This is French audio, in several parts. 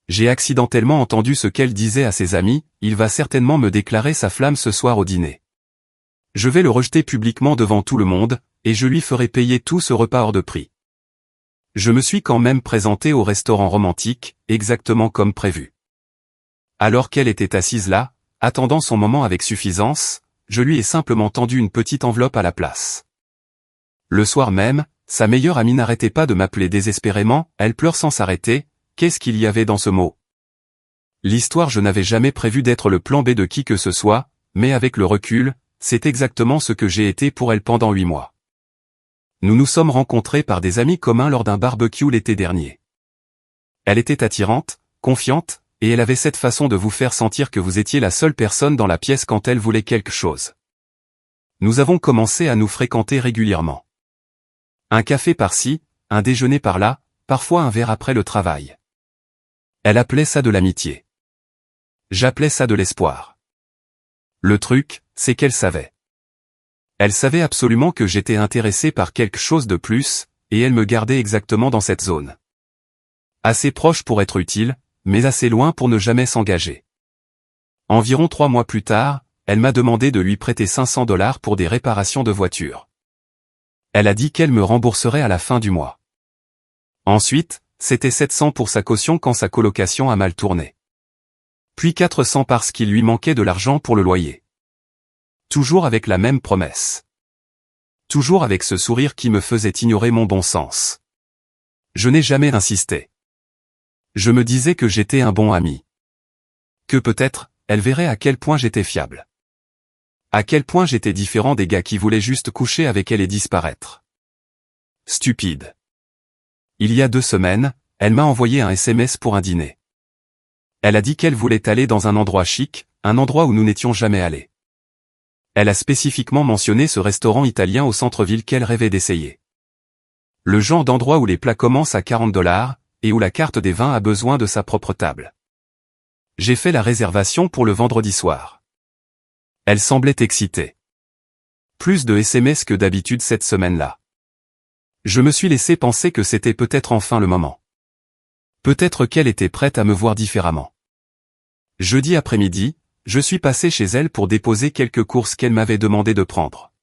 J'ai accidentellement entendu ce qu'elle disait à ses amis, il va certainement me déclarer sa flamme ce soir au dîner. Je vais le rejeter publiquement devant tout le monde, et je lui ferai payer tout ce repas hors de prix. Je me suis quand même présenté au restaurant romantique, exactement comme prévu. Alors qu'elle était assise là, attendant son moment avec suffisance, je lui ai simplement tendu une petite enveloppe à la place. Le soir même, sa meilleure amie n'arrêtait pas de m'appeler désespérément, elle pleure sans s'arrêter, qu'est-ce qu'il y avait dans ce mot? L'histoire, je n'avais jamais prévu d'être le plan B de qui que ce soit, mais avec le recul, c'est exactement ce que j'ai été pour elle pendant 8 mois. Nous nous sommes rencontrés par des amis communs lors d'un barbecue l'été dernier. Elle était attirante, confiante, et elle avait cette façon de vous faire sentir que vous étiez la seule personne dans la pièce quand elle voulait quelque chose. Nous avons commencé à nous fréquenter régulièrement. Un café par-ci, un déjeuner par-là, parfois un verre après le travail. Elle appelait ça de l'amitié. J'appelais ça de l'espoir. Le truc, c'est qu'elle savait. Elle savait absolument que j'étais intéressé par quelque chose de plus, et elle me gardait exactement dans cette zone. Assez proche pour être utile, mais assez loin pour ne jamais s'engager. Environ 3 mois plus tard, elle m'a demandé de lui prêter $500 pour des réparations de voiture. Elle a dit qu'elle me rembourserait à la fin du mois. Ensuite, c'était 700 pour sa caution quand sa colocation a mal tourné. Puis 400 parce qu'il lui manquait de l'argent pour le loyer. Toujours avec la même promesse. Toujours avec ce sourire qui me faisait ignorer mon bon sens. Je n'ai jamais insisté. Je me disais que j'étais un bon ami. Que peut-être, elle verrait à quel point j'étais fiable. À quel point j'étais différent des gars qui voulaient juste coucher avec elle et disparaître. Stupide. Il y a 2 semaines, elle m'a envoyé un SMS pour un dîner. Elle a dit qu'elle voulait aller dans un endroit chic, un endroit où nous n'étions jamais allés. Elle a spécifiquement mentionné ce restaurant italien au centre-ville qu'elle rêvait d'essayer. Le genre d'endroit où les plats commencent à $40, et où la carte des vins a besoin de sa propre table. J'ai fait la réservation pour le vendredi soir. Elle semblait excitée. Plus de SMS que d'habitude cette semaine-là. Je me suis laissé penser que c'était peut-être enfin le moment. Peut-être qu'elle était prête à me voir différemment. Jeudi après-midi, je suis passé chez elle pour déposer quelques courses qu'elle m'avait demandé de prendre.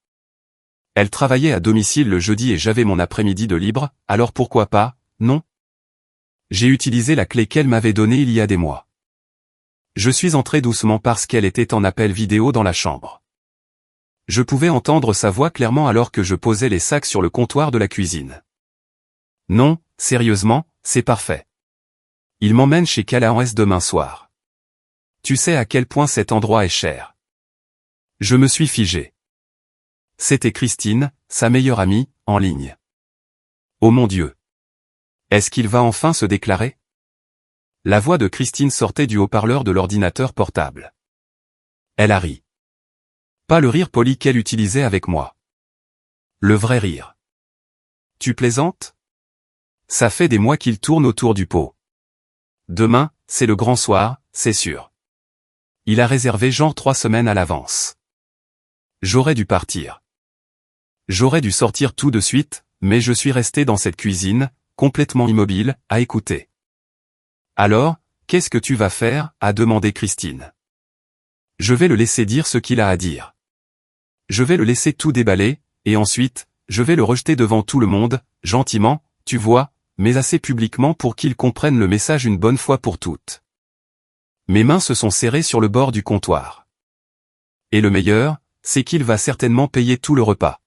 Elle travaillait à domicile le jeudi et j'avais mon après-midi de libre, alors pourquoi pas, non? J'ai utilisé la clé qu'elle m'avait donnée il y a des mois. Je suis entré doucement parce qu'elle était en appel vidéo dans la chambre. Je pouvais entendre sa voix clairement alors que je posais les sacs sur le comptoir de la cuisine. Non, sérieusement, c'est parfait. Il m'emmène chez Calares demain soir. Tu sais à quel point cet endroit est cher. Je me suis figé. C'était Christine, sa meilleure amie, en ligne. Oh mon Dieu. Est-ce qu'il va enfin se déclarer? La voix de Christine sortait du haut-parleur de l'ordinateur portable. Elle a ri. Pas le rire poli qu'elle utilisait avec moi. Le vrai rire. Tu plaisantes? Ça fait des mois qu'il tourne autour du pot. Demain, c'est le grand soir, c'est sûr. Il a réservé genre 3 semaines à l'avance. J'aurais dû partir. J'aurais dû sortir tout de suite, mais je suis resté dans cette cuisine, complètement immobile, à écouter. Alors, qu'est-ce que tu vas faire? A demandé Christine. Je vais le laisser dire ce qu'il a à dire. Je vais le laisser tout déballer, et ensuite, je vais le rejeter devant tout le monde, gentiment, tu vois, mais assez publiquement pour qu'il comprenne le message une bonne fois pour toutes. Mes mains se sont serrées sur le bord du comptoir. Et le meilleur, c'est qu'il va certainement payer tout le repas.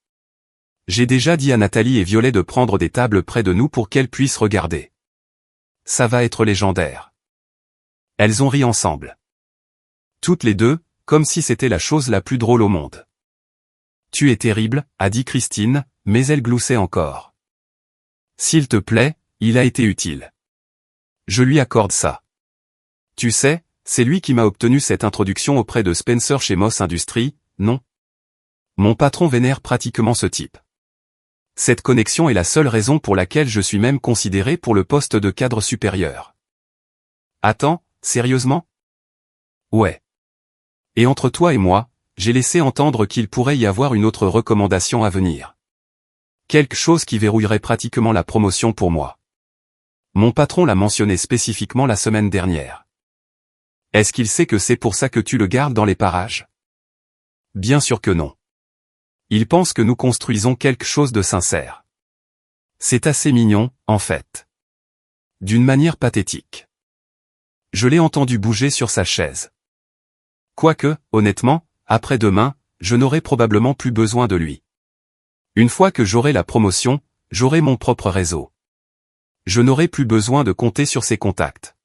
J'ai déjà dit à Nathalie et Violet de prendre des tables près de nous pour qu'elles puissent regarder. Ça va être légendaire. Elles ont ri ensemble. Toutes les deux, comme si c'était la chose la plus drôle au monde. Tu es terrible, a dit Christine, mais elle gloussait encore. S'il te plaît, il a été utile. Je lui accorde ça. Tu sais, c'est lui qui m'a obtenu cette introduction auprès de Spencer chez Moss Industries, non? Mon patron vénère pratiquement ce type. Cette connexion est la seule raison pour laquelle je suis même considéré pour le poste de cadre supérieur. Attends, sérieusement? Ouais. Et entre toi et moi, j'ai laissé entendre qu'il pourrait y avoir une autre recommandation à venir. Quelque chose qui verrouillerait pratiquement la promotion pour moi. Mon patron l'a mentionné spécifiquement la semaine dernière. Est-ce qu'il sait que c'est pour ça que tu le gardes dans les parages? Bien sûr que non. Il pense que nous construisons quelque chose de sincère. C'est assez mignon, en fait. D'une manière pathétique. Je l'ai entendu bouger sur sa chaise. Quoique, honnêtement, après-demain, je n'aurai probablement plus besoin de lui. Une fois que j'aurai la promotion, j'aurai mon propre réseau. Je n'aurai plus besoin de compter sur ses contacts.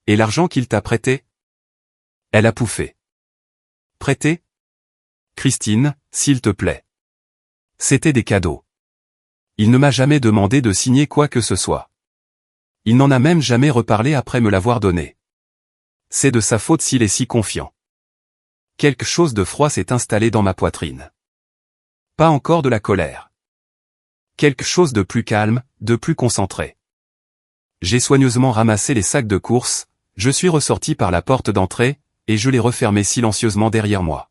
Et l'argent qu'il t'a prêté? Elle a pouffé. Prêté? Christine, s'il te plaît. C'était des cadeaux. Il ne m'a jamais demandé de signer quoi que ce soit. Il n'en a même jamais reparlé après me l'avoir donné. C'est de sa faute s'il est si confiant. Quelque chose de froid s'est installé dans ma poitrine. Pas encore de la colère. Quelque chose de plus calme, de plus concentré. J'ai soigneusement ramassé les sacs de course, je suis ressorti par la porte d'entrée, et je l'ai refermé silencieusement derrière moi.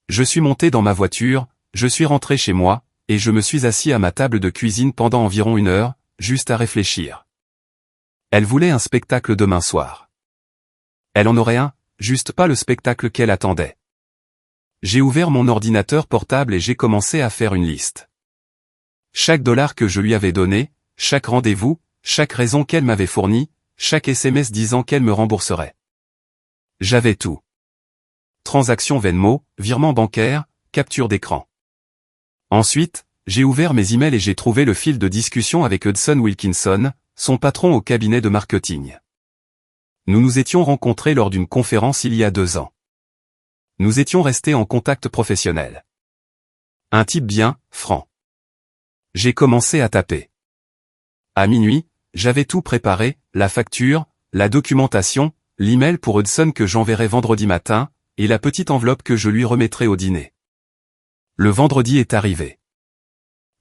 Je suis monté dans ma voiture, je suis rentré chez moi, et je me suis assis à ma table de cuisine pendant environ 1 heure, juste à réfléchir. Elle voulait un spectacle demain soir. Elle en aurait un, juste pas le spectacle qu'elle attendait. J'ai ouvert mon ordinateur portable et j'ai commencé à faire une liste. Chaque dollar que je lui avais donné, chaque rendez-vous, chaque raison qu'elle m'avait fournie, chaque SMS disant qu'elle me rembourserait. J'avais tout. Transaction Venmo, virement bancaire, capture d'écran. Ensuite, j'ai ouvert mes emails et j'ai trouvé le fil de discussion avec Hudson Wilkinson, son patron au cabinet de marketing. Nous nous étions rencontrés lors d'une conférence il y a 2 ans. Nous étions restés en contact professionnel. Un type bien, franc. J'ai commencé à taper. À minuit, j'avais tout préparé, la facture, la documentation, l'email pour Hudson que j'enverrai vendredi matin, et la petite enveloppe que je lui remettrai au dîner. Le vendredi est arrivé.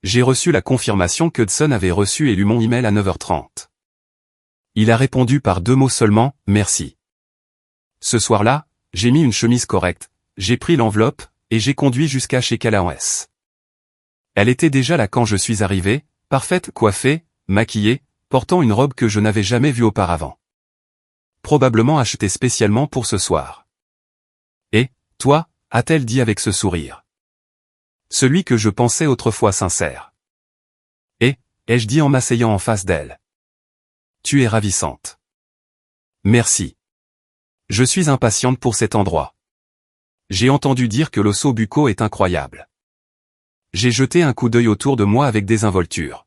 J'ai reçu la confirmation qu'Hudson avait reçu et lu mon email à 9h30. Il a répondu par 2 mots seulement, merci. Ce soir-là, j'ai mis une chemise correcte, j'ai pris l'enveloppe, et j'ai conduit jusqu'à chez Callahan. Elle était déjà là quand je suis arrivé, parfaite, coiffée, maquillée, portant une robe que je n'avais jamais vue auparavant. Probablement achetée spécialement pour ce soir. Et, toi, a-t-elle dit avec ce sourire. Celui que je pensais autrefois sincère. Et, ai-je dit en m'asseyant en face d'elle. Tu es ravissante. Merci. Je suis impatiente pour cet endroit. J'ai entendu dire que l'osso bucco est incroyable. J'ai jeté un coup d'œil autour de moi avec désinvolture.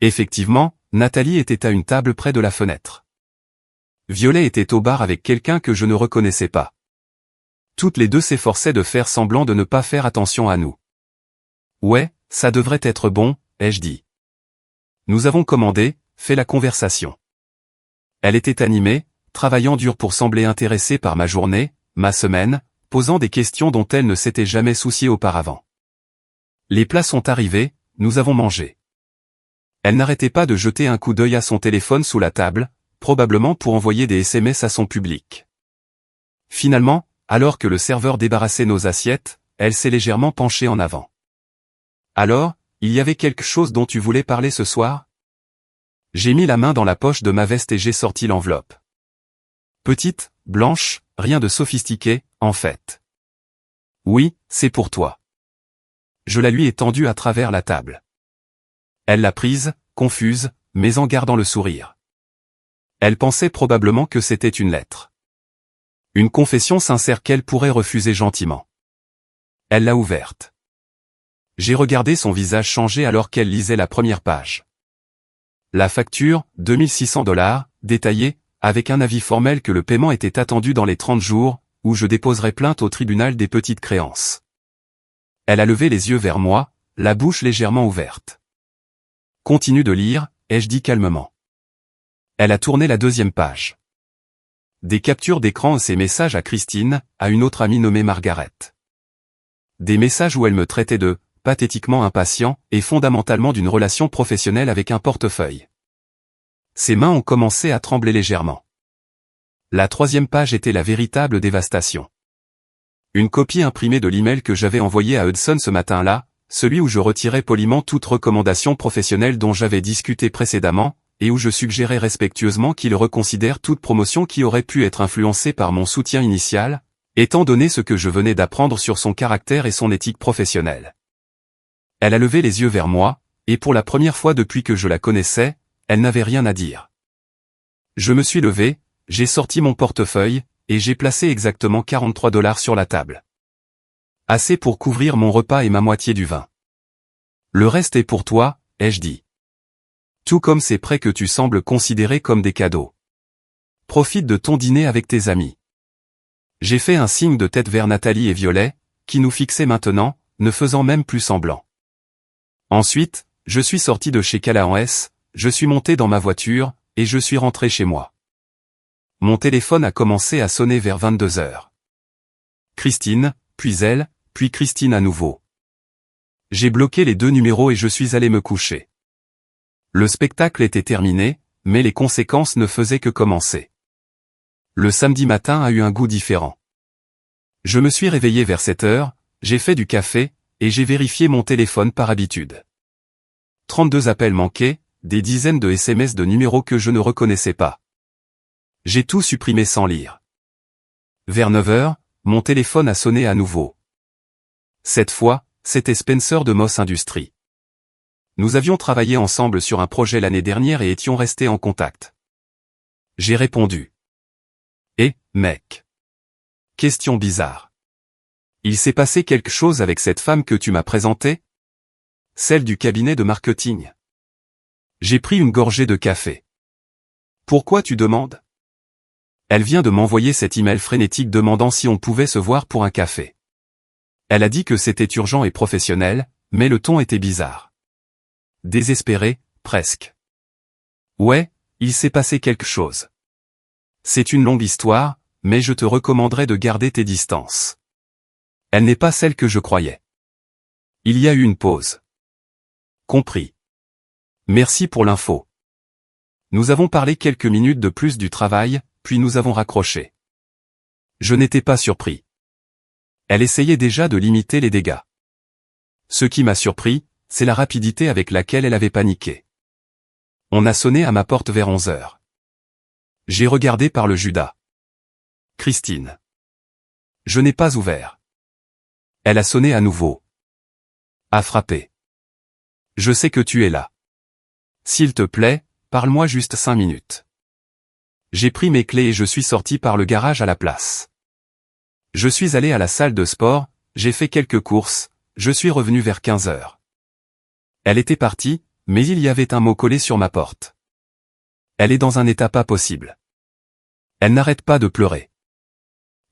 Effectivement, Nathalie était à une table près de la fenêtre. Violet était au bar avec quelqu'un que je ne reconnaissais pas. Toutes les deux s'efforçaient de faire semblant de ne pas faire attention à nous. Ouais, ça devrait être bon, ai-je dit. Nous avons commandé, fait la conversation. Elle était animée, travaillant dur pour sembler intéressée par ma journée, ma semaine, posant des questions dont elle ne s'était jamais souciée auparavant. Les plats sont arrivés, nous avons mangé. Elle n'arrêtait pas de jeter un coup d'œil à son téléphone sous la table, probablement pour envoyer des SMS à son public. Finalement, alors que le serveur débarrassait nos assiettes, elle s'est légèrement penchée en avant. Alors, il y avait quelque chose dont tu voulais parler ce soir? J'ai mis la main dans la poche de ma veste et j'ai sorti l'enveloppe. Petite, blanche, rien de sophistiqué, en fait. Oui, c'est pour toi. Je la lui ai tendue à travers la table. Elle l'a prise, confuse, mais en gardant le sourire. Elle pensait probablement que c'était une lettre. Une confession sincère qu'elle pourrait refuser gentiment. Elle l'a ouverte. J'ai regardé son visage changer alors qu'elle lisait la première page. La facture, $2600, détaillée, avec un avis formel que le paiement était attendu dans les 30 jours, où je déposerai plainte au tribunal des petites créances. Elle a levé les yeux vers moi, la bouche légèrement ouverte. Continue de lire, ai-je dit calmement. Elle a tourné la 2e page. Des captures d'écran et ses messages à Christine, à une autre amie nommée Margaret. Des messages où elle me traitait de pathétiquement impatient et fondamentalement d'une relation professionnelle avec un portefeuille. Ses mains ont commencé à trembler légèrement. La 3e page était la véritable dévastation. Une copie imprimée de l'email que j'avais envoyé à Hudson ce matin-là, celui où je retirais poliment toute recommandation professionnelle dont j'avais discuté précédemment, et où je suggérais respectueusement qu'il reconsidère toute promotion qui aurait pu être influencée par mon soutien initial, étant donné ce que je venais d'apprendre sur son caractère et son éthique professionnelle. Elle a levé les yeux vers moi, et pour la première fois depuis que je la connaissais, elle n'avait rien à dire. Je me suis levé, j'ai sorti mon portefeuille, et j'ai placé exactement 43 $ sur la table. Assez pour couvrir mon repas et ma moitié du vin. Le reste est pour toi, ai-je dit. Tout comme ces prêts que tu sembles considérer comme des cadeaux. Profite de ton dîner avec tes amis. J'ai fait un signe de tête vers Nathalie et Violet, qui nous fixaient maintenant, ne faisant même plus semblant. Ensuite, je suis sorti de chez Callahan S, je suis monté dans ma voiture, et je suis rentré chez moi. Mon téléphone a commencé à sonner vers 22 heures. Christine, puis elle, puis Christine à nouveau. J'ai bloqué les 2 numéros et je suis allé me coucher. Le spectacle était terminé, mais les conséquences ne faisaient que commencer. Le samedi matin a eu un goût différent. Je me suis réveillé vers 7 heures, j'ai fait du café, et j'ai vérifié mon téléphone par habitude. 32 appels manqués, des dizaines de SMS de numéros que je ne reconnaissais pas. J'ai tout supprimé sans lire. Vers 9 heures, mon téléphone a sonné à nouveau. Cette fois, c'était Spencer de Moss Industries. Nous avions travaillé ensemble sur un projet l'année dernière et étions restés en contact. J'ai répondu. Mec. Question bizarre. Il s'est passé quelque chose avec cette femme que tu m'as présentée? Celle du cabinet de marketing. J'ai pris une gorgée de café. Pourquoi tu demandes? Elle vient de m'envoyer cet email frénétique demandant si on pouvait se voir pour un café. Elle a dit que c'était urgent et professionnel, mais le ton était bizarre. Désespéré, presque. Ouais, il s'est passé quelque chose. C'est une longue histoire, mais je te recommanderais de garder tes distances. Elle n'est pas celle que je croyais. Il y a eu une pause. Compris. Merci pour l'info. Nous avons parlé quelques minutes de plus du travail, puis nous avons raccroché. Je n'étais pas surpris. Elle essayait déjà de limiter les dégâts. Ce qui m'a surpris, c'est la rapidité avec laquelle elle avait paniqué. On a sonné à ma porte vers 11 heures. J'ai regardé par le Judas. Christine. Je n'ai pas ouvert. Elle a sonné à nouveau. A frappé. Je sais que tu es là. S'il te plaît, parle-moi juste 5 minutes. J'ai pris mes clés et je suis sorti par le garage à la place. Je suis allé à la salle de sport, j'ai fait quelques courses, je suis revenu vers 15 heures. Elle était partie, mais il y avait un mot collé sur ma porte. Elle est dans un état pas possible. Elle n'arrête pas de pleurer.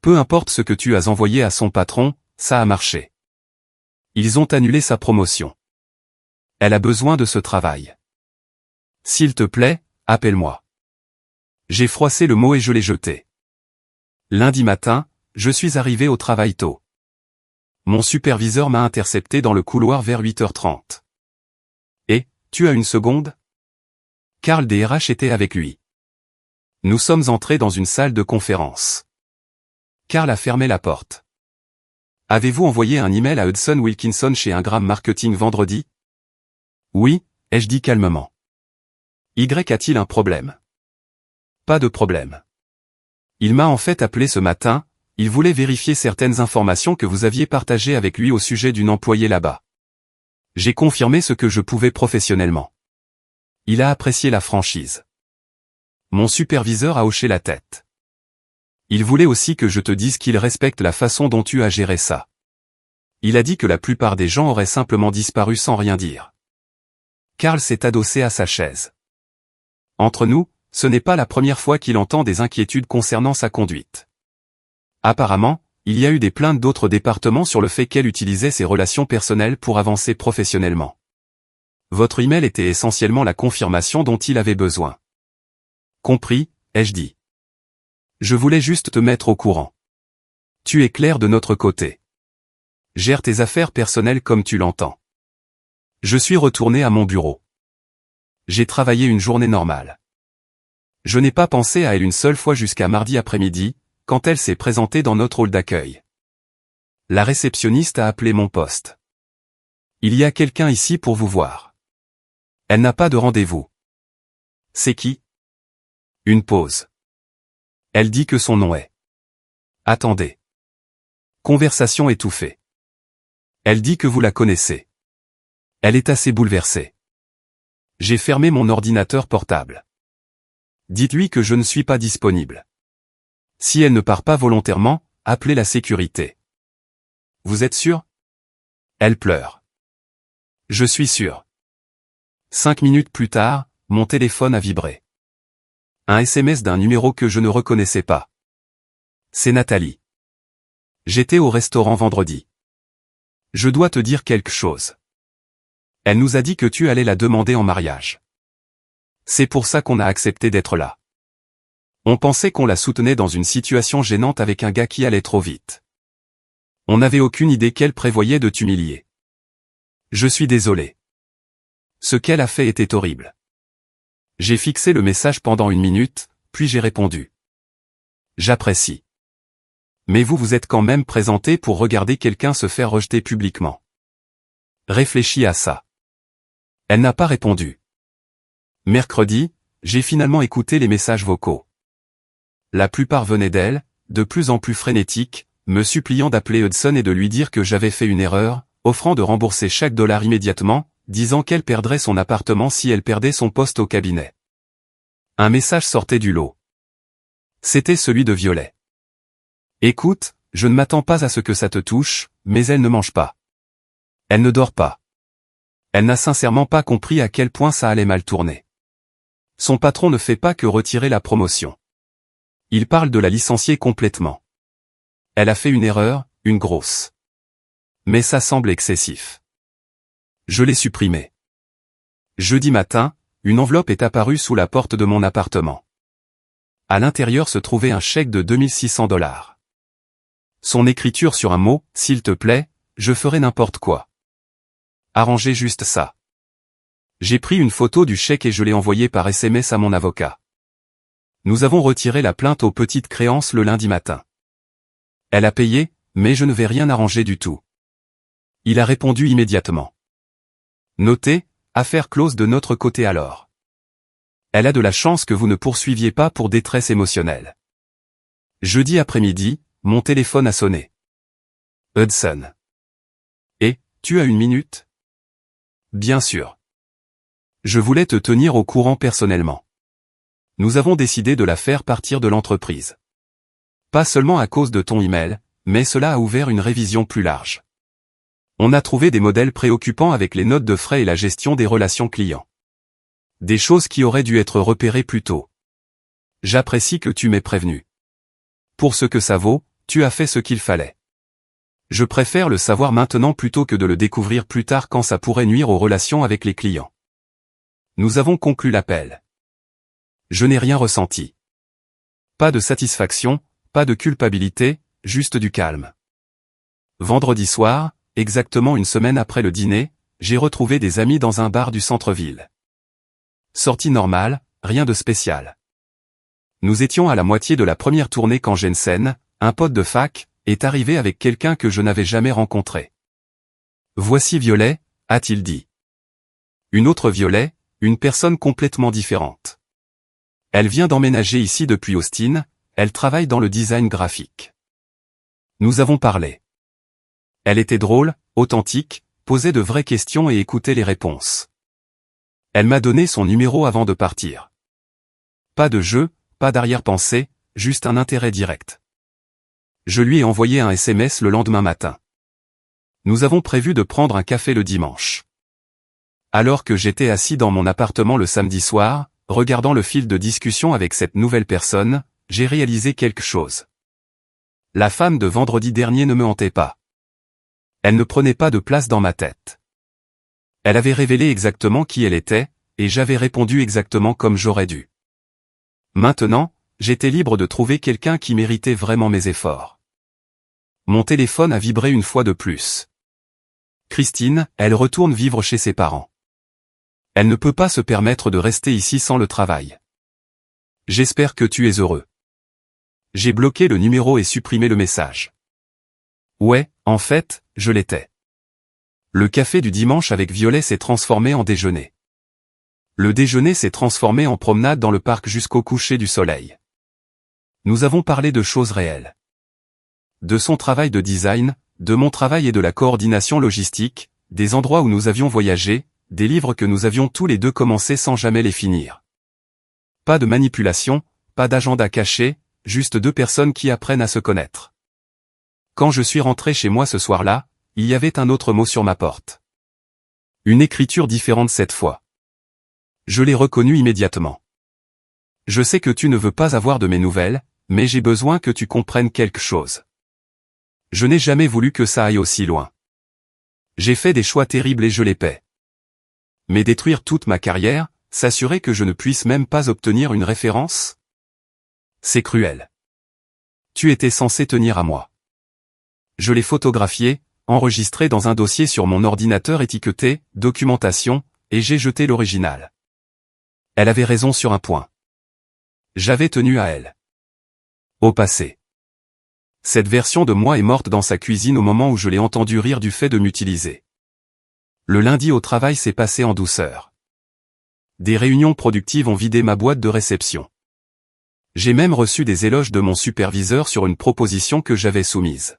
Peu importe ce que tu as envoyé à son patron, ça a marché. Ils ont annulé sa promotion. Elle a besoin de ce travail. S'il te plaît, appelle-moi. J'ai froissé le mot et je l'ai jeté. Lundi matin, je suis arrivé au travail tôt. Mon superviseur m'a intercepté dans le couloir vers 8h30. Tu as une seconde? Carl DRH était avec lui. Nous sommes entrés dans une salle de conférence. Carl a fermé la porte. Avez-vous envoyé un email à Hudson Wilkinson chez Ingram Marketing vendredi? Oui, ai-je dit calmement. Y a-t-il un problème? Pas de problème. Il m'a en fait appelé ce matin, il voulait vérifier certaines informations que vous aviez partagées avec lui au sujet d'une employée là-bas. J'ai confirmé ce que je pouvais professionnellement. Il a apprécié la franchise. Mon superviseur a hoché la tête. Il voulait aussi que je te dise qu'il respecte la façon dont tu as géré ça. Il a dit que la plupart des gens auraient simplement disparu sans rien dire. Carl s'est adossé à sa chaise. Entre nous, ce n'est pas la première fois qu'il entend des inquiétudes concernant sa conduite. Apparemment, il y a eu des plaintes d'autres départements sur le fait qu'elle utilisait ses relations personnelles pour avancer professionnellement. Votre email était essentiellement la confirmation dont il avait besoin. Compris, ai-je dit. Je voulais juste te mettre au courant. Tu es clair de notre côté. Gère tes affaires personnelles comme tu l'entends. Je suis retourné à mon bureau. J'ai travaillé une journée normale. Je n'ai pas pensé à elle une seule fois jusqu'à mardi après-midi, quand elle s'est présentée dans notre hall d'accueil. La réceptionniste a appelé mon poste. Il y a quelqu'un ici pour vous voir. Elle n'a pas de rendez-vous. C'est qui? Une pause. Elle dit que son nom est. Attendez. Conversation étouffée. Elle dit que vous la connaissez. Elle est assez bouleversée. J'ai fermé mon ordinateur portable. Dites-lui que je ne suis pas disponible. Si elle ne part pas volontairement, appelez la sécurité. Vous êtes sûr? Elle pleure. Je suis sûr. 5 minutes plus tard, mon téléphone a vibré. Un SMS d'un numéro que je ne reconnaissais pas. C'est Nathalie. J'étais au restaurant vendredi. Je dois te dire quelque chose. Elle nous a dit que tu allais la demander en mariage. C'est pour ça qu'on a accepté d'être là. On pensait qu'on la soutenait dans une situation gênante avec un gars qui allait trop vite. On n'avait aucune idée qu'elle prévoyait de t'humilier. Je suis désolé. Ce qu'elle a fait était horrible. J'ai fixé le message pendant 1 minute, puis j'ai répondu. J'apprécie. Mais vous vous êtes quand même présenté pour regarder quelqu'un se faire rejeter publiquement. Réfléchis à ça. Elle n'a pas répondu. Mercredi, j'ai finalement écouté les messages vocaux. La plupart venaient d'elle, de plus en plus frénétiques, me suppliant d'appeler Hudson et de lui dire que j'avais fait une erreur, offrant de rembourser chaque dollar immédiatement, disant qu'elle perdrait son appartement si elle perdait son poste au cabinet. Un message sortait du lot. C'était celui de Violet. Écoute, je ne m'attends pas à ce que ça te touche, mais elle ne mange pas. Elle ne dort pas. Elle n'a sincèrement pas compris à quel point ça allait mal tourner. Son patron ne fait pas que retirer la promotion. Il parle de la licencier complètement. Elle a fait une erreur, une grosse. Mais ça semble excessif. Je l'ai supprimé. Jeudi matin, une enveloppe est apparue sous la porte de mon appartement. À l'intérieur se trouvait un chèque de 2600 $. Son écriture sur un mot, s'il te plaît, je ferai n'importe quoi. Arrangez juste ça. J'ai pris une photo du chèque et je l'ai envoyé par SMS à mon avocat. Nous avons retiré la plainte aux petites créances le lundi matin. Elle a payé, mais je ne vais rien arranger du tout. Il a répondu immédiatement. Notez, affaire close de notre côté alors. Elle a de la chance que vous ne poursuiviez pas pour détresse émotionnelle. Jeudi après-midi, mon téléphone a sonné. Hudson. Et, tu as 1 minute? Bien sûr. Je voulais te tenir au courant personnellement. Nous avons décidé de la faire partir de l'entreprise. Pas seulement à cause de ton email, mais cela a ouvert une révision plus large. On a trouvé des modèles préoccupants avec les notes de frais et la gestion des relations clients. Des choses qui auraient dû être repérées plus tôt. J'apprécie que tu m'aies prévenu. Pour ce que ça vaut, tu as fait ce qu'il fallait. Je préfère le savoir maintenant plutôt que de le découvrir plus tard quand ça pourrait nuire aux relations avec les clients. Nous avons conclu l'appel. Je n'ai rien ressenti. Pas de satisfaction, pas de culpabilité, juste du calme. Vendredi soir, exactement 1 semaine après le dîner, j'ai retrouvé des amis dans un bar du centre-ville. Sortie normale, rien de spécial. Nous étions à la moitié de la première tournée quand Jensen, un pote de fac, est arrivé avec quelqu'un que je n'avais jamais rencontré. Voici Violet, a-t-il dit. Une autre Violet, une personne complètement différente. Elle vient d'emménager ici depuis Austin, elle travaille dans le design graphique. Nous avons parlé. Elle était drôle, authentique, posait de vraies questions et écoutait les réponses. Elle m'a donné son numéro avant de partir. Pas de jeu, pas d'arrière-pensée, juste un intérêt direct. Je lui ai envoyé un SMS le lendemain matin. Nous avons prévu de prendre un café le dimanche. Alors que j'étais assis dans mon appartement le samedi soir, regardant le fil de discussion avec cette nouvelle personne, j'ai réalisé quelque chose. La femme de vendredi dernier ne me hantait pas. Elle ne prenait pas de place dans ma tête. Elle avait révélé exactement qui elle était, et j'avais répondu exactement comme j'aurais dû. Maintenant, j'étais libre de trouver quelqu'un qui méritait vraiment mes efforts. Mon téléphone a vibré une fois de plus. Christine, elle retourne vivre chez ses parents. Elle ne peut pas se permettre de rester ici sans le travail. J'espère que tu es heureux. J'ai bloqué le numéro et supprimé le message. Ouais, en fait, je l'étais. Le café du dimanche avec Violet s'est transformé en déjeuner. Le déjeuner s'est transformé en promenade dans le parc jusqu'au coucher du soleil. Nous avons parlé de choses réelles. De son travail de design, de mon travail et de la coordination logistique, des endroits où nous avions voyagé, des livres que nous avions tous les deux commencés sans jamais les finir. Pas de manipulation, pas d'agenda caché, juste deux personnes qui apprennent à se connaître. Quand je suis rentré chez moi ce soir-là, il y avait un autre mot sur ma porte. Une écriture différente cette fois. Je l'ai reconnu immédiatement. Je sais que tu ne veux pas avoir de mes nouvelles, mais j'ai besoin que tu comprennes quelque chose. Je n'ai jamais voulu que ça aille aussi loin. J'ai fait des choix terribles et je les paie. Mais détruire toute ma carrière, s'assurer que je ne puisse même pas obtenir une référence? C'est cruel. Tu étais censé tenir à moi. Je l'ai photographié, enregistré dans un dossier sur mon ordinateur étiqueté « Documentation » et j'ai jeté l'original. Elle avait raison sur un point. J'avais tenu à elle. Au passé. Cette version de moi est morte dans sa cuisine au moment où je l'ai entendu rire du fait de m'utiliser. Le lundi au travail s'est passé en douceur. Des réunions productives ont vidé ma boîte de réception. J'ai même reçu des éloges de mon superviseur sur une proposition que j'avais soumise.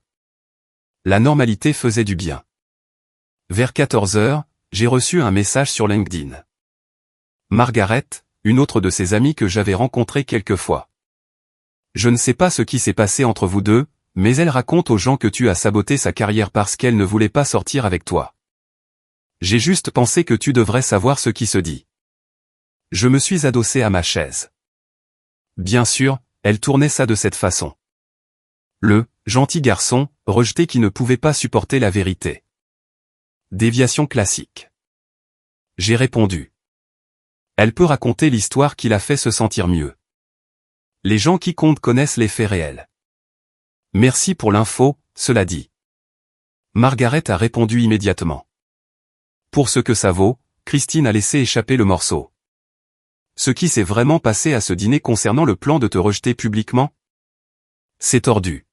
La normalité faisait du bien. Vers 14 heures, j'ai reçu un message sur LinkedIn. Margaret, une autre de ses amies que j'avais rencontrée quelques fois. Je ne sais pas ce qui s'est passé entre vous deux, mais elle raconte aux gens que tu as saboté sa carrière parce qu'elle ne voulait pas sortir avec toi. J'ai juste pensé que tu devrais savoir ce qui se dit. Je me suis adossé à ma chaise. Bien sûr, elle tournait ça de cette façon. Le gentil garçon, rejeté qui ne pouvait pas supporter la vérité. Déviation classique. J'ai répondu. Elle peut raconter l'histoire qui l'a fait se sentir mieux. Les gens qui comptent connaissent les faits réels. Merci pour l'info, cela dit. Margaret a répondu immédiatement. Pour ce que ça vaut, Christine a laissé échapper le morceau. Ce qui s'est vraiment passé à ce dîner concernant le plan de te rejeter publiquement? C'est tordu.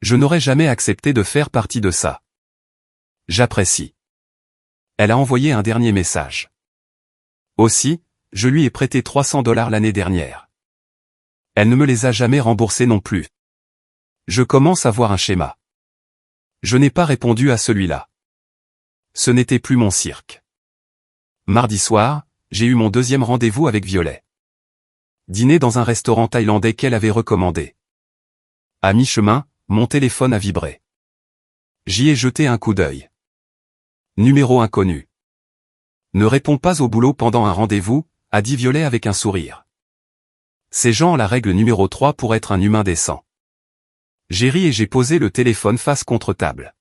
Je n'aurais jamais accepté de faire partie de ça. J'apprécie. Elle a envoyé un dernier message. Aussi, je lui ai prêté $300 l'année dernière. Elle ne me les a jamais remboursés non plus. Je commence à voir un schéma. Je n'ai pas répondu à celui-là. Ce n'était plus mon cirque. Mardi soir, j'ai eu mon deuxième rendez-vous avec Violet. Dîner dans un restaurant thaïlandais qu'elle avait recommandé. À mi-chemin, mon téléphone a vibré. J'y ai jeté un coup d'œil. Numéro inconnu. Ne réponds pas au boulot pendant un rendez-vous, a dit Violet avec un sourire. C'est genre la règle numéro 3 pour être un humain décent. J'ai ri et j'ai posé le téléphone face contre table.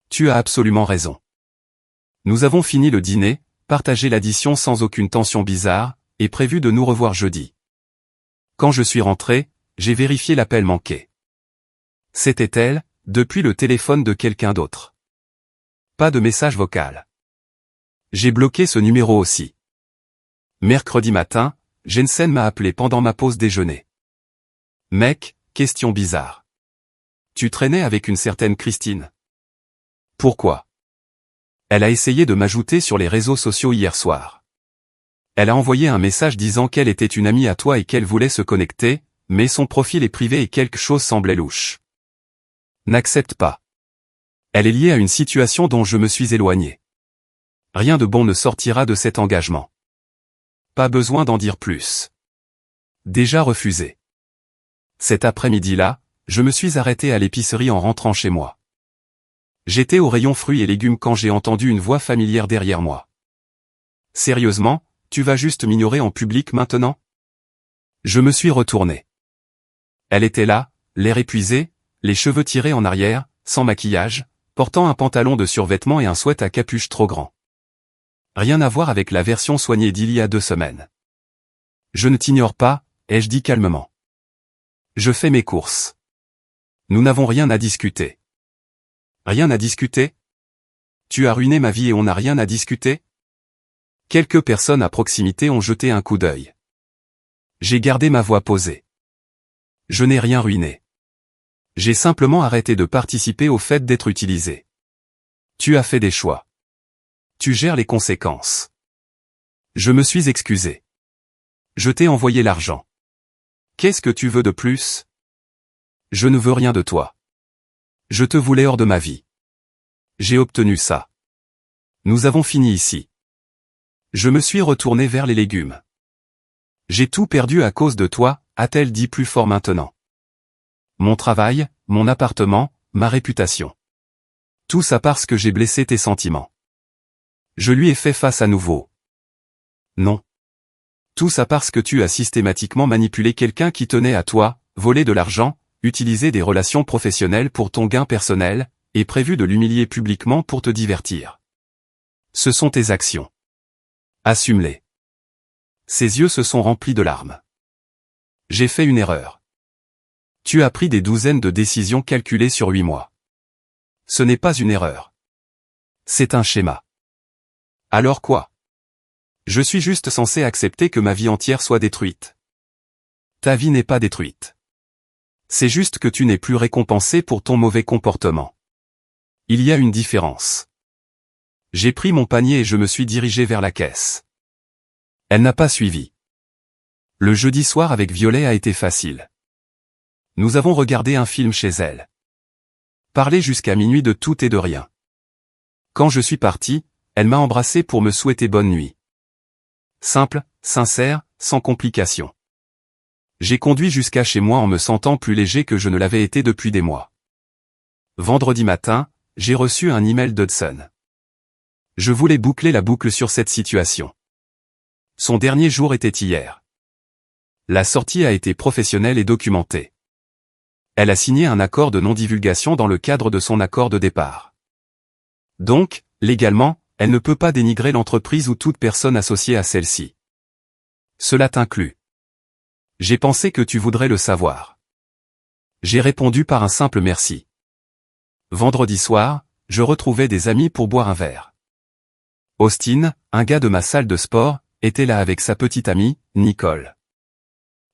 Tu as absolument raison. Nous avons fini le dîner, partagé l'addition sans aucune tension bizarre, et prévu de nous revoir jeudi. Quand je suis rentré, j'ai vérifié l'appel manqué. C'était elle, depuis le téléphone de quelqu'un d'autre. Pas de message vocal. J'ai bloqué ce numéro aussi. Mercredi matin, Jensen m'a appelé pendant ma pause déjeuner. Mec, question bizarre. Tu traînais avec une certaine Christine. Pourquoi? Elle a essayé de m'ajouter sur les réseaux sociaux hier soir. Elle a envoyé un message disant qu'elle était une amie à toi et qu'elle voulait se connecter, mais son profil est privé et quelque chose semblait louche. N'accepte pas. Elle est liée à une situation dont je me suis éloigné. Rien de bon ne sortira de cet engagement. Pas besoin d'en dire plus. Déjà refusé. Cet après-midi-là, je me suis arrêté à l'épicerie en rentrant chez moi. J'étais au rayon fruits et légumes quand j'ai entendu une voix familière derrière moi. Sérieusement, tu vas juste m'ignorer en public maintenant? Je me suis retourné. Elle était là, l'air épuisé, les cheveux tirés en arrière, sans maquillage, portant un pantalon de survêtement et un sweat à capuche trop grand. Rien à voir avec la version soignée d'il y a 2 semaines. Je ne t'ignore pas, ai-je dit calmement. Je fais mes courses. Nous n'avons rien à discuter. Rien à discuter? Tu as ruiné ma vie et on n'a rien à discuter? Quelques personnes à proximité ont jeté un coup d'œil. J'ai gardé ma voix posée. Je n'ai rien ruiné. J'ai simplement arrêté de participer au fait d'être utilisé. Tu as fait des choix. Tu gères les conséquences. Je me suis excusé. Je t'ai envoyé l'argent. Qu'est-ce que tu veux de plus? Je ne veux rien de toi. Je te voulais hors de ma vie. J'ai obtenu ça. Nous avons fini ici. Je me suis retourné vers les légumes. J'ai tout perdu à cause de toi, a-t-elle dit plus fort maintenant. Mon travail, mon appartement, ma réputation. Tout ça parce que j'ai blessé tes sentiments. Je lui ai fait face à nouveau. Non. Tout ça parce que tu as systématiquement manipulé quelqu'un qui tenait à toi, volé de l'argent, utilisé des relations professionnelles pour ton gain personnel, et prévu de l'humilier publiquement pour te divertir. Ce sont tes actions. Assume-les. Ses yeux se sont remplis de larmes. J'ai fait une erreur. Tu as pris des douzaines de décisions calculées sur 8 mois. Ce n'est pas une erreur. C'est un schéma. Alors quoi? Je suis juste censé accepter que ma vie entière soit détruite. Ta vie n'est pas détruite. C'est juste que tu n'es plus récompensé pour ton mauvais comportement. Il y a une différence. J'ai pris mon panier et je me suis dirigé vers la caisse. Elle n'a pas suivi. Le jeudi soir avec Violet a été facile. Nous avons regardé un film chez elle. Parlé jusqu'à minuit de tout et de rien. Quand je suis parti, elle m'a embrassé pour me souhaiter bonne nuit. Simple, sincère, sans complications. J'ai conduit jusqu'à chez moi en me sentant plus léger que je ne l'avais été depuis des mois. Vendredi matin, j'ai reçu un email d'Hudson. Je voulais boucler la boucle sur cette situation. Son dernier jour était hier. La sortie a été professionnelle et documentée. Elle a signé un accord de non-divulgation dans le cadre de son accord de départ. Donc, légalement, elle ne peut pas dénigrer l'entreprise ou toute personne associée à celle-ci. Cela t'inclut. J'ai pensé que tu voudrais le savoir. J'ai répondu par un simple merci. Vendredi soir, je retrouvais des amis pour boire un verre. Austin, un gars de ma salle de sport, était là avec sa petite amie, Nicole.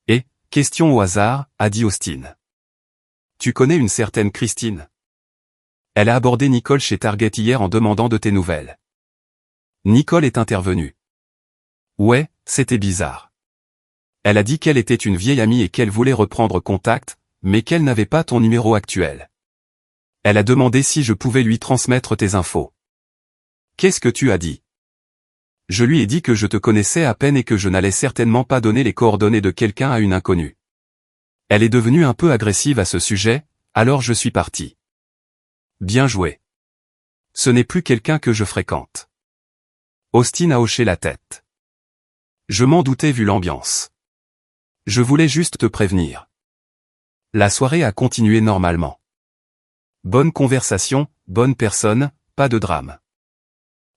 Et, question au hasard, a dit Austin. Tu connais une certaine Christine? Elle a abordé Nicole chez Target hier en demandant de tes nouvelles. Nicole est intervenue. Ouais, c'était bizarre. Elle a dit qu'elle était une vieille amie et qu'elle voulait reprendre contact, mais qu'elle n'avait pas ton numéro actuel. Elle a demandé si je pouvais lui transmettre tes infos. Qu'est-ce que tu as dit? Je lui ai dit que je te connaissais à peine et que je n'allais certainement pas donner les coordonnées de quelqu'un à une inconnue. Elle est devenue un peu agressive à ce sujet, alors je suis parti. Bien joué. Ce n'est plus quelqu'un que je fréquente. Austin a hoché la tête. Je m'en doutais vu l'ambiance. Je voulais juste te prévenir. La soirée a continué normalement. Bonne conversation, bonne personne, pas de drame.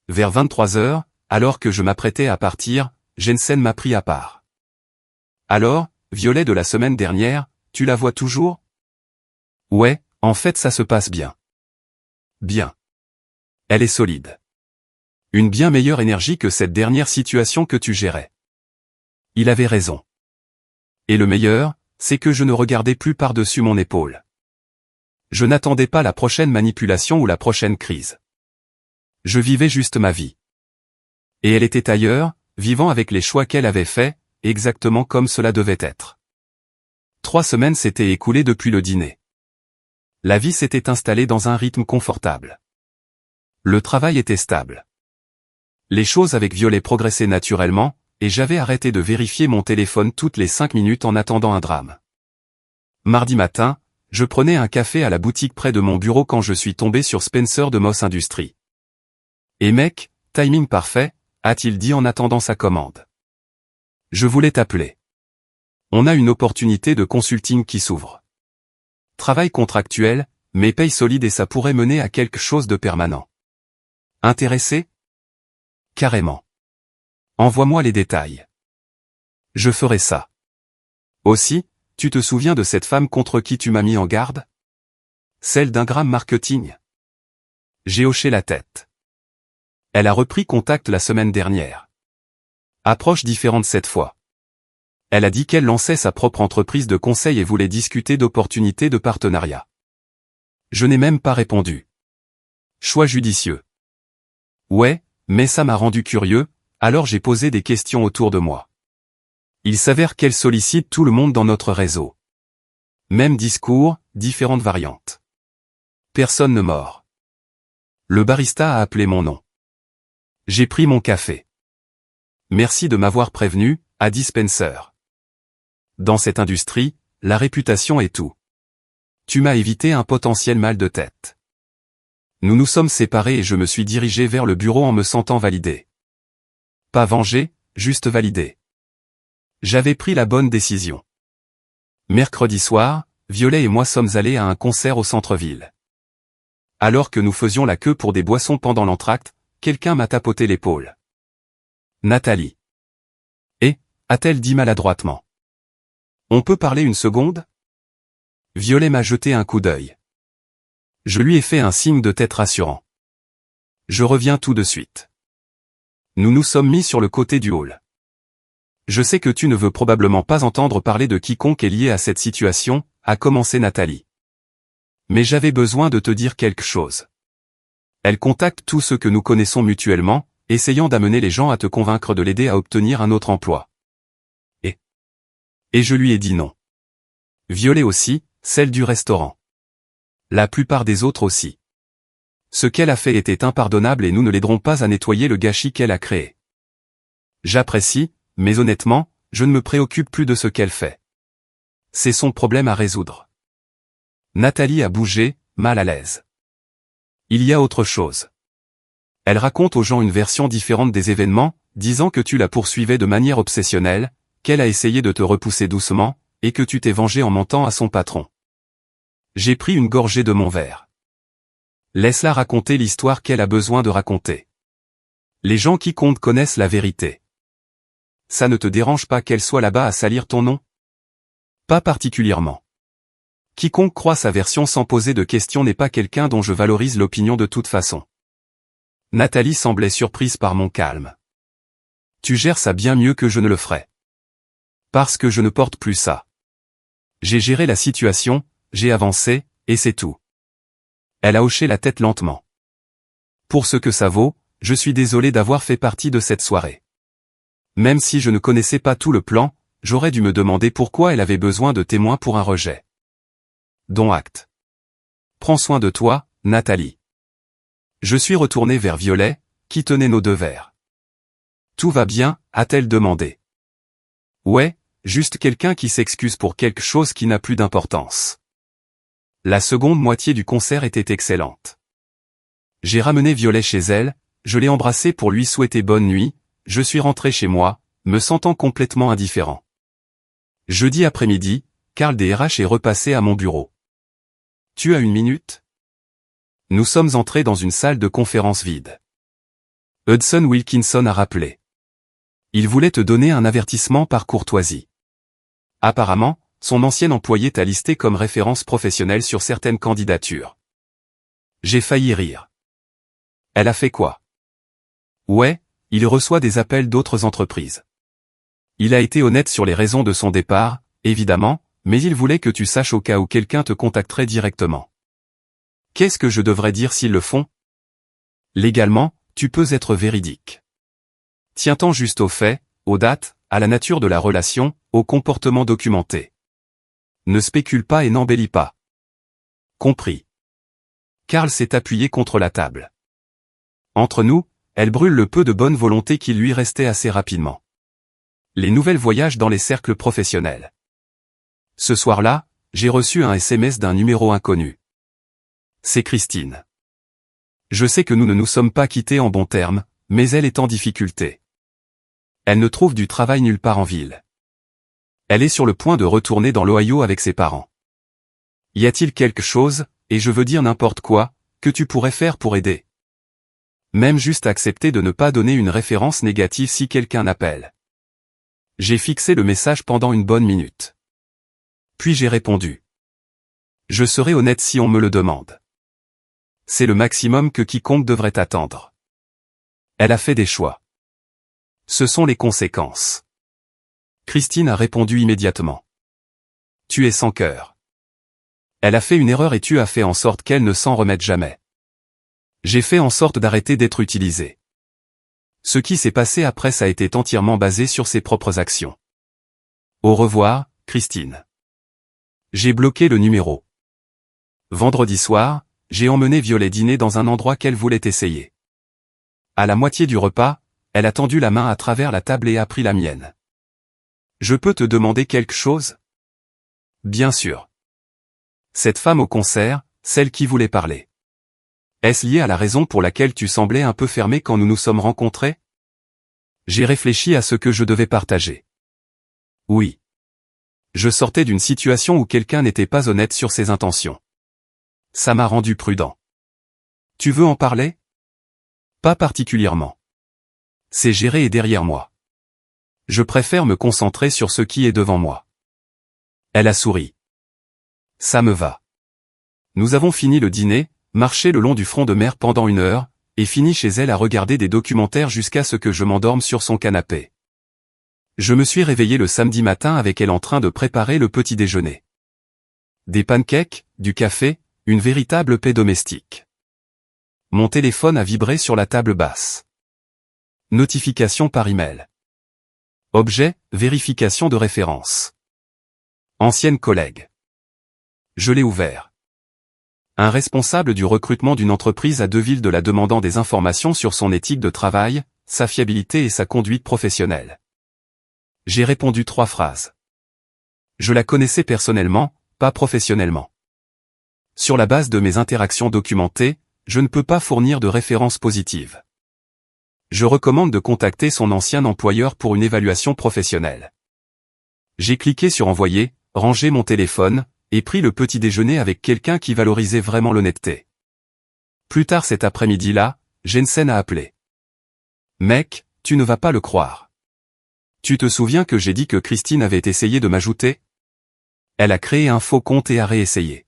Vers 23h, alors que je m'apprêtais à partir, Jensen m'a pris à part. Alors, Violet de la semaine dernière, tu la vois toujours? Ouais, en fait ça se passe bien. Bien. Elle est solide. Une bien meilleure énergie que cette dernière situation que tu gérais. Il avait raison. Et le meilleur, c'est que je ne regardais plus par-dessus mon épaule. Je n'attendais pas la prochaine manipulation ou la prochaine crise. Je vivais juste ma vie. Et elle était ailleurs, vivant avec les choix qu'elle avait faits, exactement comme cela devait être. 3 semaines s'étaient écoulées depuis le dîner. La vie s'était installée dans un rythme confortable. Le travail était stable. Les choses avec Violet progressaient naturellement, et j'avais arrêté de vérifier mon téléphone toutes les 5 minutes en attendant un drame. Mardi matin, je prenais un café à la boutique près de mon bureau quand je suis tombé sur Spencer de Moss Industries. Et mec, timing parfait, a-t-il dit en attendant sa commande. Je voulais t'appeler. On a une opportunité de consulting qui s'ouvre. Travail contractuel, mais paye solide et ça pourrait mener à quelque chose de permanent. Intéressé? Carrément. Envoie-moi les détails. Je ferai ça. Aussi, tu te souviens de cette femme contre qui tu m'as mis en garde? Celle d'Ingram Marketing? J'ai hoché la tête. Elle a repris contact la semaine dernière. Approche différente cette fois. Elle a dit qu'elle lançait sa propre entreprise de conseil et voulait discuter d'opportunités de partenariat. Je n'ai même pas répondu. Choix judicieux. Ouais, mais ça m'a rendu curieux, Alors j'ai posé des questions autour de moi. Il s'avère qu'elle sollicite tout le monde dans notre réseau. Même discours, différentes variantes. Personne ne mord. Le barista a appelé mon nom. J'ai pris mon café. Merci de m'avoir prévenu, a dit Spencer. Dans cette industrie, la réputation est tout. Tu m'as évité un potentiel mal de tête. Nous nous sommes séparés et je me suis dirigé vers le bureau en me sentant validé. Pas vengé, juste validé. J'avais pris la bonne décision. Mercredi soir, Violet et moi sommes allés à un concert au centre-ville. Alors que nous faisions la queue pour des boissons pendant l'entracte, quelqu'un m'a tapoté l'épaule. Nathalie. Et, a-t-elle dit maladroitement. On peut parler une seconde? Violet m'a jeté un coup d'œil. Je lui ai fait un signe de tête rassurant. Je reviens tout de suite. Nous nous sommes mis sur le côté du hall. Je sais que tu ne veux probablement pas entendre parler de quiconque est lié à cette situation, a commencé Nathalie. Mais j'avais besoin de te dire quelque chose. Elle contacte tous ceux que nous connaissons mutuellement, essayant d'amener les gens à te convaincre de l'aider à obtenir un autre emploi. Et je lui ai dit non. Violet aussi, celle du restaurant. La plupart des autres aussi. Ce qu'elle a fait était impardonnable et nous ne l'aiderons pas à nettoyer le gâchis qu'elle a créé. J'apprécie, mais honnêtement, je ne me préoccupe plus de ce qu'elle fait. C'est son problème à résoudre. Nathalie a bougé, mal à l'aise. Il y a autre chose. Elle raconte aux gens une version différente des événements, disant que tu la poursuivais de manière obsessionnelle, qu'elle a essayé de te repousser doucement, et que tu t'es vengé en mentant à son patron. J'ai pris une gorgée de mon verre. Laisse-la raconter l'histoire qu'elle a besoin de raconter. Les gens qui comptent connaissent la vérité. Ça ne te dérange pas qu'elle soit là-bas à salir ton nom? Pas particulièrement. Quiconque croit sa version sans poser de questions n'est pas quelqu'un dont je valorise l'opinion de toute façon. Nathalie semblait surprise par mon calme. Tu gères ça bien mieux que je ne le ferais. Parce que je ne porte plus ça. J'ai géré la situation, j'ai avancé, et c'est tout. Elle a hoché la tête lentement. Pour ce que ça vaut, je suis désolé d'avoir fait partie de cette soirée. Même si je ne connaissais pas tout le plan, j'aurais dû me demander pourquoi elle avait besoin de témoins pour un rejet. Dont acte. Prends soin de toi, Nathalie. Je suis retourné vers Violet, qui tenait nos deux verres. Tout va bien, a-t-elle demandé. Ouais, juste quelqu'un qui s'excuse pour quelque chose qui n'a plus d'importance. La seconde moitié du concert était excellente. J'ai ramené Violet chez elle, je l'ai embrassée pour lui souhaiter bonne nuit, je suis rentré chez moi, me sentant complètement indifférent. Jeudi après-midi, Carl DRH est repassé à mon bureau. Tu as une minute? Nous sommes entrés dans une salle de conférence vide. Hudson Wilkinson a rappelé. Il voulait te donner un avertissement par courtoisie. Apparemment, son ancien employé t'a listé comme référence professionnelle sur certaines candidatures. J'ai failli rire. Elle a fait quoi? Ouais, il reçoit des appels d'autres entreprises. Il a été honnête sur les raisons de son départ, évidemment, mais il voulait que tu saches au cas où quelqu'un te contacterait directement. Qu'est-ce que je devrais dire s'ils le font? Légalement, tu peux être véridique. Tiens-t'en juste aux faits, aux dates, à la nature de la relation, au comportement documenté. Ne spécule pas et n'embellis pas. Compris. Carl s'est appuyé contre la table. Entre nous, elle brûle le peu de bonne volonté qui lui restait assez rapidement. Les nouvelles voyagent dans les cercles professionnels. Ce soir-là, j'ai reçu un SMS d'un numéro inconnu. C'est Christine. Je sais que nous ne nous sommes pas quittés en bons termes, mais elle est en difficulté. Elle ne trouve du travail nulle part en ville. Elle est sur le point de retourner dans l'Ohio avec ses parents. Y a-t-il quelque chose, et je veux dire n'importe quoi, que tu pourrais faire pour aider? Même juste accepter de ne pas donner une référence négative si quelqu'un appelle. J'ai fixé le message pendant une bonne minute. Puis j'ai répondu. Je serai honnête si on me le demande. C'est le maximum que quiconque devrait attendre. Elle a fait des choix. Ce sont les conséquences. Christine a répondu immédiatement. Tu es sans cœur. Elle a fait une erreur et tu as fait en sorte qu'elle ne s'en remette jamais. J'ai fait en sorte d'arrêter d'être utilisée. Ce qui s'est passé après ça a été entièrement basé sur ses propres actions. Au revoir, Christine. J'ai bloqué le numéro. Vendredi soir, j'ai emmené Violet dîner dans un endroit qu'elle voulait essayer. À la moitié du repas, elle a tendu la main à travers la table et a pris la mienne. Je peux te demander quelque chose? Bien sûr. Cette femme au concert, celle qui voulait parler. Est-ce lié à la raison pour laquelle tu semblais un peu fermé quand nous nous sommes rencontrés? J'ai réfléchi à ce que je devais partager. Oui. Je sortais d'une situation où quelqu'un n'était pas honnête sur ses intentions. Ça m'a rendu prudent. Tu veux en parler? Pas particulièrement. C'est géré et derrière moi. Je préfère me concentrer sur ce qui est devant moi. Elle a souri. Ça me va. Nous avons fini le dîner, marché le long du front de mer pendant 1 heure, et fini chez elle à regarder des documentaires jusqu'à ce que je m'endorme sur son canapé. Je me suis réveillé le samedi matin avec elle en train de préparer le petit déjeuner. Des pancakes, du café, une véritable paix domestique. Mon téléphone a vibré sur la table basse. Notification par email. Objet, vérification de référence. Ancienne collègue. Je l'ai ouvert. Un responsable du recrutement d'une entreprise à Deauville de la demandant des informations sur son éthique de travail, sa fiabilité et sa conduite professionnelle. J'ai répondu 3 phrases. Je la connaissais personnellement, pas professionnellement. Sur la base de mes interactions documentées, je ne peux pas fournir de références positives. Je recommande de contacter son ancien employeur pour une évaluation professionnelle. J'ai cliqué sur envoyer, rangé mon téléphone, et pris le petit déjeuner avec quelqu'un qui valorisait vraiment l'honnêteté. Plus tard cet après-midi-là, Jensen a appelé. Mec, tu ne vas pas le croire. Tu te souviens que j'ai dit que Christine avait essayé de m'ajouter? Elle a créé un faux compte et a réessayé.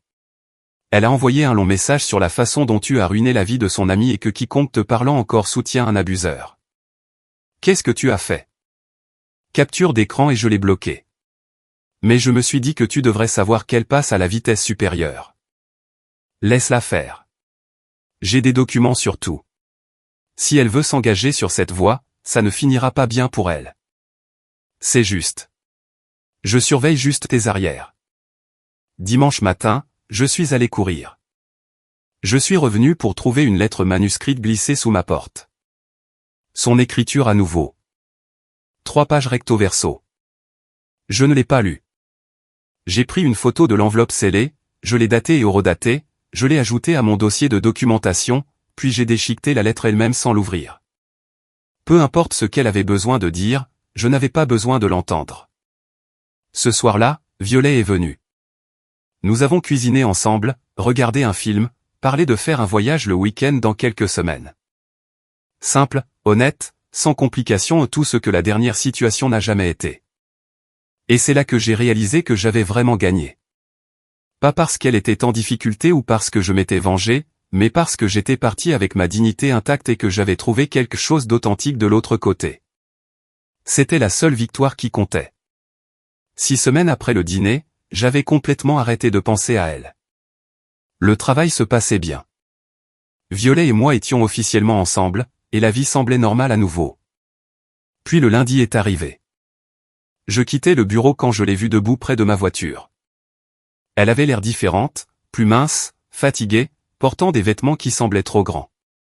Elle a envoyé un long message sur la façon dont tu as ruiné la vie de son ami et que quiconque te parlant encore soutient un abuseur. Qu'est-ce que tu as fait? Capture d'écran et je l'ai bloqué. Mais je me suis dit que tu devrais savoir qu'elle passe à la vitesse supérieure. Laisse-la faire. J'ai des documents sur tout. Si elle veut s'engager sur cette voie, ça ne finira pas bien pour elle. C'est juste. Je surveille juste tes arrières. Dimanche matin, je suis allé courir. Je suis revenu pour trouver une lettre manuscrite glissée sous ma porte. Son écriture à nouveau. 3 pages recto verso. Je ne l'ai pas lu. J'ai pris une photo de l'enveloppe scellée, je l'ai datée et horodatée, je l'ai ajoutée à mon dossier de documentation, puis j'ai déchiqueté la lettre elle-même sans l'ouvrir. Peu importe ce qu'elle avait besoin de dire, je n'avais pas besoin de l'entendre. Ce soir-là, Violet est venue. Nous avons cuisiné ensemble, regardé un film, parlé de faire un voyage le week-end dans quelques semaines. Simple, honnête, sans complications, tout ce que la dernière situation n'a jamais été. Et c'est là que j'ai réalisé que j'avais vraiment gagné. Pas parce qu'elle était en difficulté ou parce que je m'étais vengé, mais parce que j'étais parti avec ma dignité intacte et que j'avais trouvé quelque chose d'authentique de l'autre côté. C'était la seule victoire qui comptait. 6 semaines après le dîner, j'avais complètement arrêté de penser à elle. Le travail se passait bien. Violet et moi étions officiellement ensemble, et la vie semblait normale à nouveau. Puis le lundi est arrivé. Je quittais le bureau quand je l'ai vue debout près de ma voiture. Elle avait l'air différente, plus mince, fatiguée, portant des vêtements qui semblaient trop grands.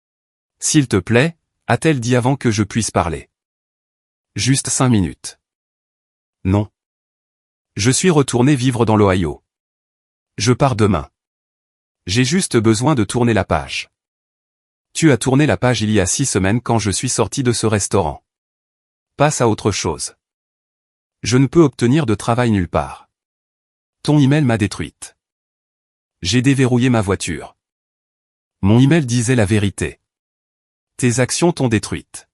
« S'il te plaît » a-t-elle dit avant que je puisse parler. « Juste 5 minutes. » Non. Je suis retourné vivre dans l'Ohio. Je pars demain. J'ai juste besoin de tourner la page. Tu as tourné la page il y a 6 semaines quand je suis sorti de ce restaurant. Passe à autre chose. Je ne peux obtenir de travail nulle part. Ton email m'a détruite. J'ai déverrouillé ma voiture. Mon email disait la vérité. Tes actions t'ont détruite.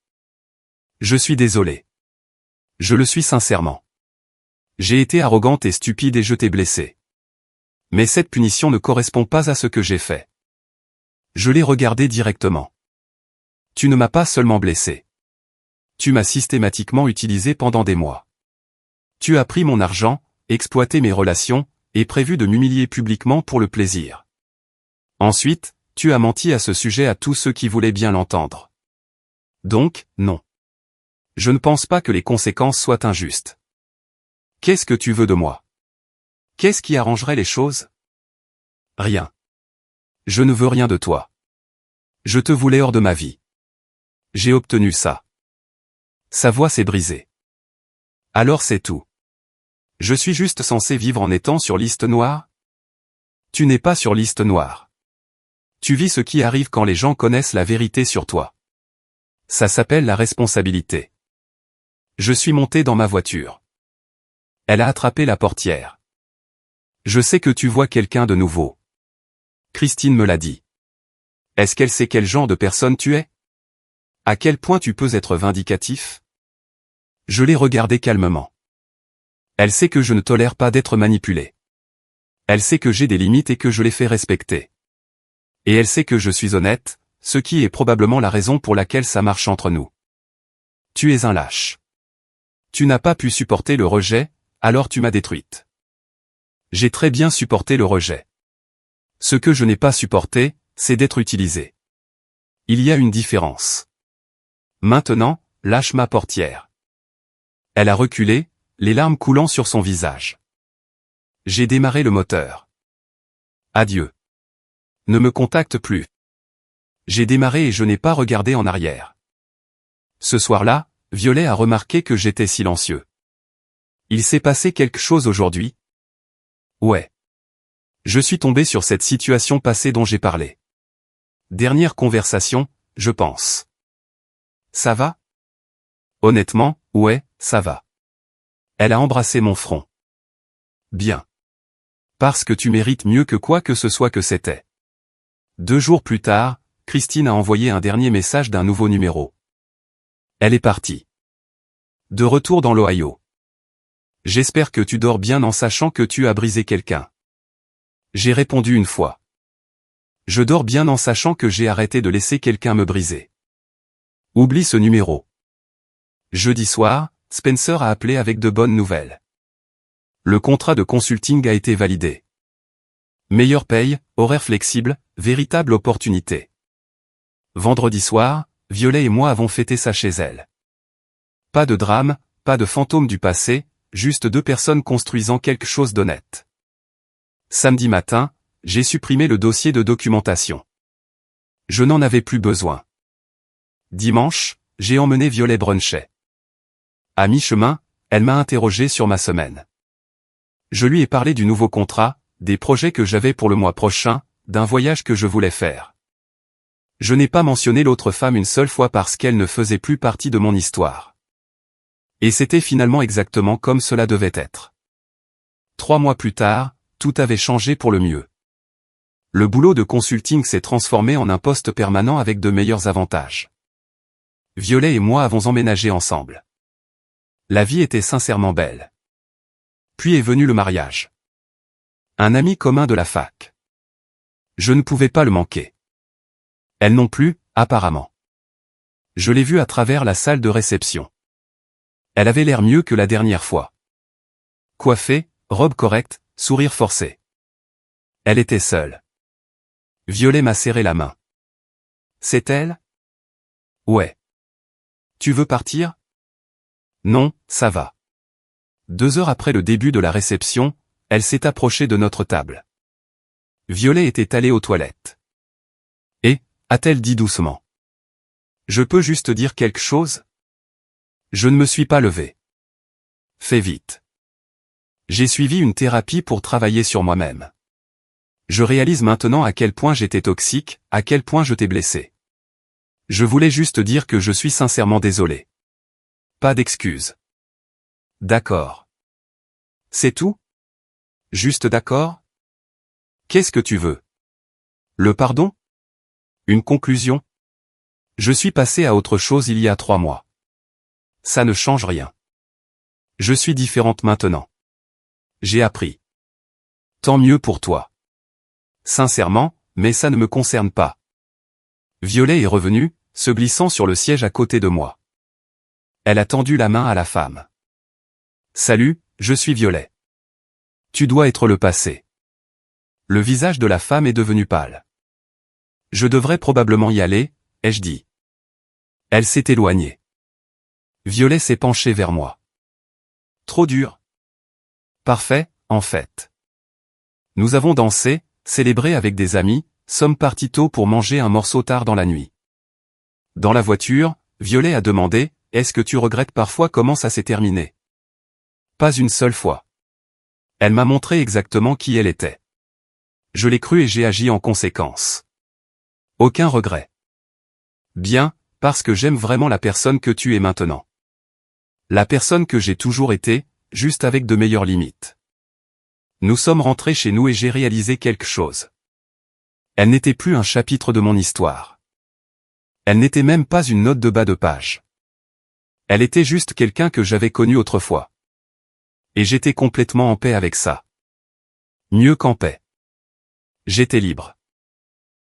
Je suis désolé. Je le suis sincèrement. J'ai été arrogante et stupide et je t'ai blessé. Mais cette punition ne correspond pas à ce que j'ai fait. Je l'ai regardé directement. Tu ne m'as pas seulement blessé. Tu m'as systématiquement utilisé pendant des mois. Tu as pris mon argent, exploité mes relations, et prévu de m'humilier publiquement pour le plaisir. Ensuite, tu as menti à ce sujet à tous ceux qui voulaient bien l'entendre. Donc, non. Je ne pense pas que les conséquences soient injustes. Qu'est-ce que tu veux de moi? Qu'est-ce qui arrangerait les choses? Rien. Je ne veux rien de toi. Je te voulais hors de ma vie. J'ai obtenu ça. Sa voix s'est brisée. Alors c'est tout. Je suis juste censé vivre en étant sur liste noire? Tu n'es pas sur liste noire. Tu vis ce qui arrive quand les gens connaissent la vérité sur toi. Ça s'appelle la responsabilité. Je suis monté dans ma voiture. Elle a attrapé la portière. Je sais que tu vois quelqu'un de nouveau. Christine me l'a dit. Est-ce qu'elle sait quel genre de personne tu es? À quel point tu peux être vindicatif? Je l'ai regardée calmement. Elle sait que je ne tolère pas d'être manipulé. Elle sait que j'ai des limites et que je les fais respecter. Et elle sait que je suis honnête, ce qui est probablement la raison pour laquelle ça marche entre nous. Tu es un lâche. Tu n'as pas pu supporter le rejet, alors tu m'as détruite. J'ai très bien supporté le rejet. Ce que je n'ai pas supporté, c'est d'être utilisé. Il y a une différence. Maintenant, lâche ma portière. Elle a reculé, les larmes coulant sur son visage. J'ai démarré le moteur. Adieu. Ne me contacte plus. J'ai démarré et je n'ai pas regardé en arrière. Ce soir-là, Violet a remarqué que j'étais silencieux. Il s'est passé quelque chose aujourd'hui? Ouais. Je suis tombé sur cette situation passée dont j'ai parlé. Dernière conversation, je pense. Ça va? Honnêtement, ouais, ça va. Elle a embrassé mon front. Bien. Parce que tu mérites mieux que quoi que ce soit que c'était. 2 jours plus tard, Christine a envoyé un dernier message d'un nouveau numéro. Elle est partie. De retour dans l'Ohio. J'espère que tu dors bien en sachant que tu as brisé quelqu'un. J'ai répondu une fois. Je dors bien en sachant que j'ai arrêté de laisser quelqu'un me briser. Oublie ce numéro. Jeudi soir, Spencer a appelé avec de bonnes nouvelles. Le contrat de consulting a été validé. Meilleure paye, horaire flexible, véritable opportunité. Vendredi soir, Violet et moi avons fêté ça chez elle. Pas de drame, pas de fantôme du passé, juste 2 personnes construisant quelque chose d'honnête. Samedi matin, j'ai supprimé le dossier de documentation. Je n'en avais plus besoin. Dimanche, j'ai emmené Violet bruncher. À mi-chemin, elle m'a interrogé sur ma semaine. Je lui ai parlé du nouveau contrat, des projets que j'avais pour le mois prochain, d'un voyage que je voulais faire. Je n'ai pas mentionné l'autre femme une seule fois parce qu'elle ne faisait plus partie de mon histoire. Et c'était finalement exactement comme cela devait être. 3 mois plus tard, tout avait changé pour le mieux. Le boulot de consulting s'est transformé en un poste permanent avec de meilleurs avantages. Violet et moi avons emménagé ensemble. La vie était sincèrement belle. Puis est venu le mariage. Un ami commun de la fac. Je ne pouvais pas le manquer. Elle non plus, apparemment. Je l'ai vue à travers la salle de réception. Elle avait l'air mieux que la dernière fois. Coiffée, robe correcte, sourire forcé. Elle était seule. Violet m'a serré la main. C'est elle? Ouais. Tu veux partir? Non, ça va. 2 heures après le début de la réception, elle s'est approchée de notre table. Violet était allée aux toilettes. Et, a-t-elle dit doucement. Je peux juste dire quelque chose? Je ne me suis pas levé. Fais vite. J'ai suivi une thérapie pour travailler sur moi-même. Je réalise maintenant à quel point j'étais toxique, à quel point je t'ai blessé. Je voulais juste dire que je suis sincèrement désolé. Pas d'excuses. D'accord. C'est tout? Juste d'accord? Qu'est-ce que tu veux? Le pardon? Une conclusion? Je suis passé à autre chose il y a 3 mois. Ça ne change rien. Je suis différente maintenant. J'ai appris. Tant mieux pour toi. Sincèrement, mais ça ne me concerne pas. Violet est revenue, se glissant sur le siège à côté de moi. Elle a tendu la main à la femme. Salut, je suis Violet. Tu dois être le passé. Le visage de la femme est devenu pâle. Je devrais probablement y aller, ai-je dit. Elle s'est éloignée. Violet s'est penchée vers moi. Trop dur. Parfait, en fait. Nous avons dansé, célébré avec des amis, sommes partis tôt pour manger un morceau tard dans la nuit. Dans la voiture, Violet a demandé, est-ce que tu regrettes parfois comment ça s'est terminé? Pas une seule fois. Elle m'a montré exactement qui elle était. Je l'ai cru et j'ai agi en conséquence. Aucun regret. Bien, parce que j'aime vraiment la personne que tu es maintenant. La personne que j'ai toujours été, juste avec de meilleures limites. Nous sommes rentrés chez nous et j'ai réalisé quelque chose. Elle n'était plus un chapitre de mon histoire. Elle n'était même pas une note de bas de page. Elle était juste quelqu'un que j'avais connu autrefois. Et j'étais complètement en paix avec ça. Mieux qu'en paix. J'étais libre.